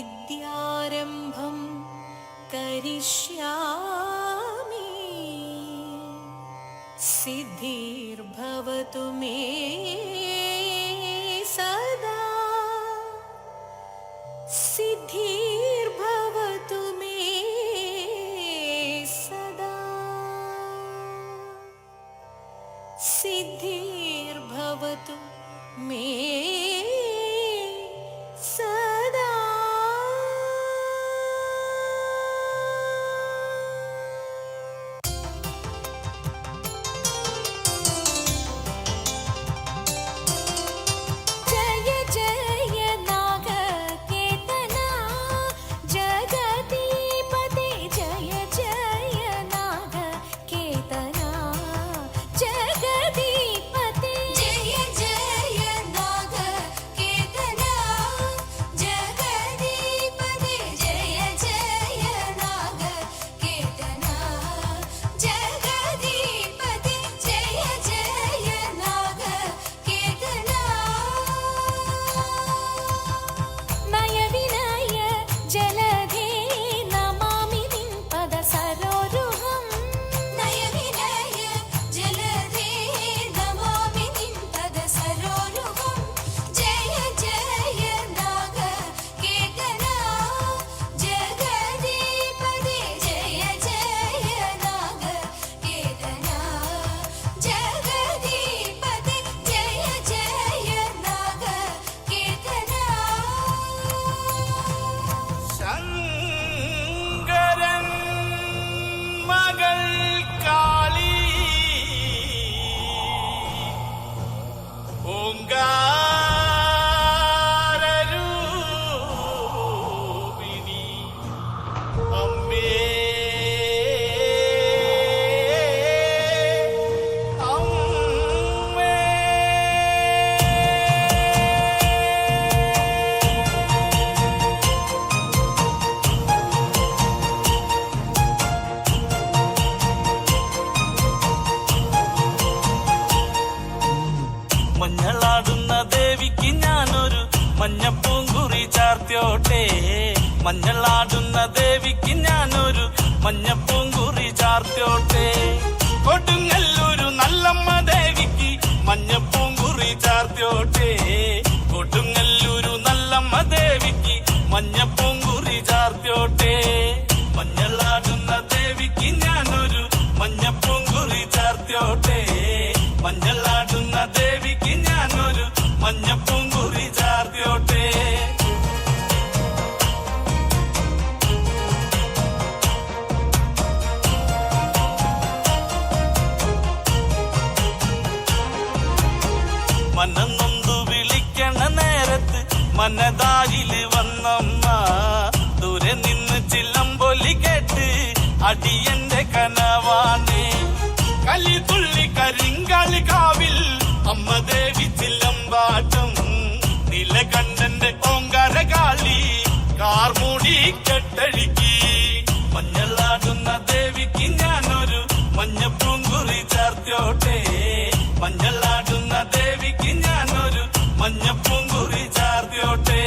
विद्यारम्भं करिष्यामि सिद्धिर्भवतु मे सदा सिद्धिर्भवतु मे सदा सिद्धिर्भवतु मे सदा। जय जय नागकेतना जगदीपते जय जय नागकेतना जगदीपते जय जय नागकेतना जगदीपते जय जय नागकेतना जगदीपते जय जय नागकेतना नय विनय जलधे नमामि निं पद सरोरुहं नय विनय जलधे नमामि निं पद सरोरुहं जय जय नागकेतना जगदीपते जय जय नागकेतना जगदीपते जय जय नागकेतना। ശങ്കരൻ മകൾ കാളി ഓങ്കാരരൂപിണി അമ്മേ അമ്മേ മഞ്ഞളാടുന്ന ദേവിക്ക് ഞാനൊരു മഞ്ഞപ്പൂങ്കുറി ചാർത്തിയോട്ടെ മഞ്ഞളാടുന്ന ദേവിക്ക് ഞാനൊരു മഞ്ഞപ്പൂങ്കുറി ചാർത്തിയോട്ടെ കൊടുങ്ങല്ലൂരു നല്ലമ്മ ദേവിക്ക് മഞ്ഞപ്പൂങ്കുറി ചാർത്തിയോട്ടെ കൊടുങ്ങല്ലൂരു നല്ലമ്മ ദേവിക്ക് മഞ്ഞപ്പൂങ്കുറി ചാർത്തിയോട്ടെ മഞ്ഞളാടുന്ന ദേവിക്ക് ഞാനൊരു മഞ്ഞപ്പൂങ്കുറി ചാർത്തിയോട്ടെ മഞ്ഞളാടുന്ന ദേവിക്ക് ഞാനൊരു മഞ്ഞപ്പൂങ്കുറി ചാർത്തിയോട്ടെ. മനന്നൊന്തു വിളിക്കണ നേരത്ത് മനതാരില് വന്നമ്മ ദൂരെ നിന്ന് ചിലമ്പൊലി കേട്ട് അടിയന്റെ കനവാണ് കലി തുള്ളി കരിങ്കാളി കാവിൽ അമ്മ ദേവി ചിലമ്പാട്ടം നീലകണ്ഠന്റെ ഓങ്കാര കാളി കാർമൂടി കെട്ടഴിക്കി മഞ്ഞളാടുന്ന ദേവിക്ക് ഞാനൊരു മഞ്ഞപ്പൂങ്കുറി ചാർത്തിയോട്ടെ മഞ്ഞളാടുന്ന ദേവിക്ക് ഞാനൊരു മഞ്ഞപ്പൂങ്കുറി ചാർത്തിയോട്ടെ.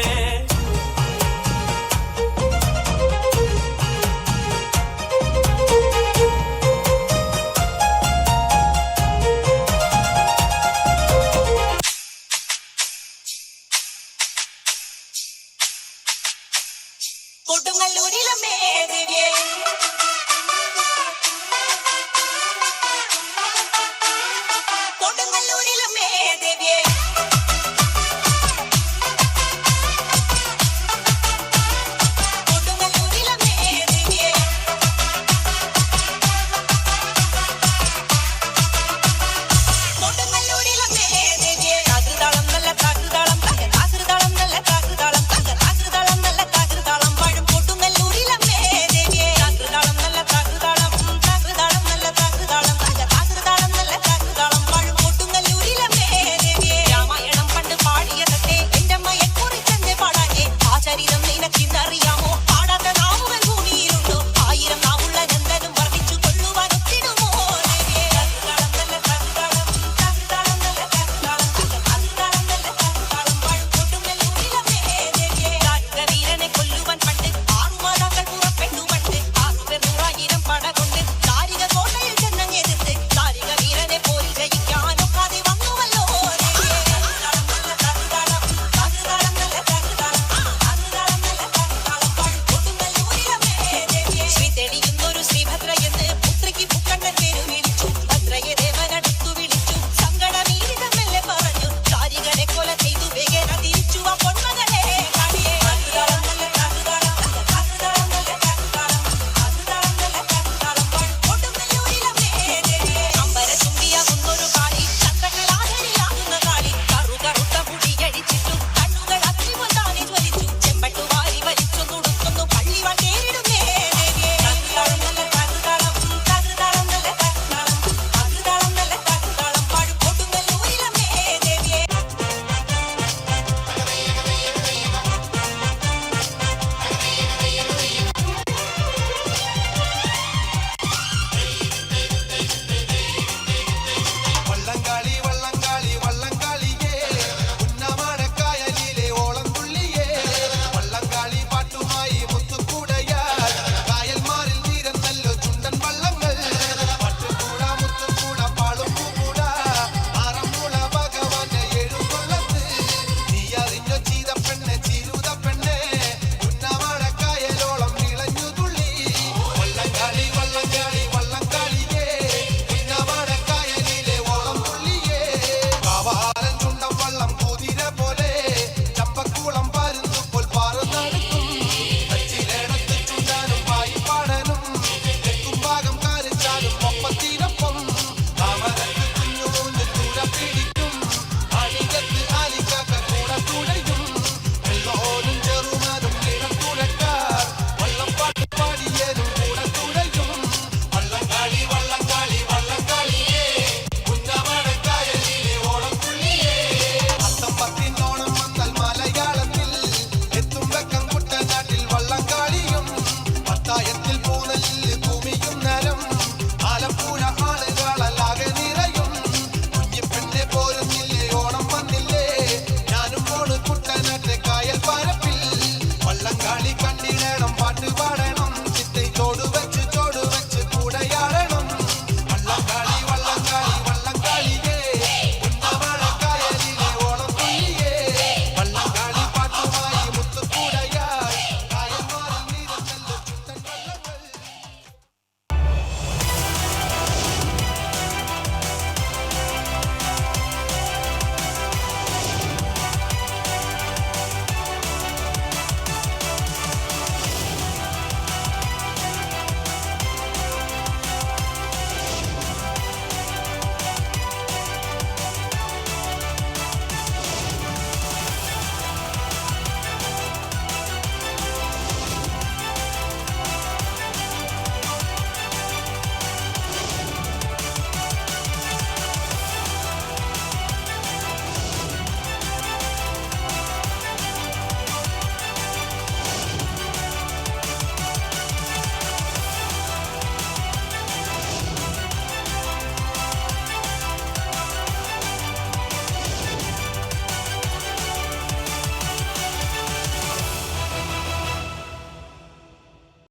കൊടുങ്ങല്ലൂരിലമ്മേ ദേവിയേ കൊടുങ്ങല്ലൂരിലമ്മേ ദേവിയേ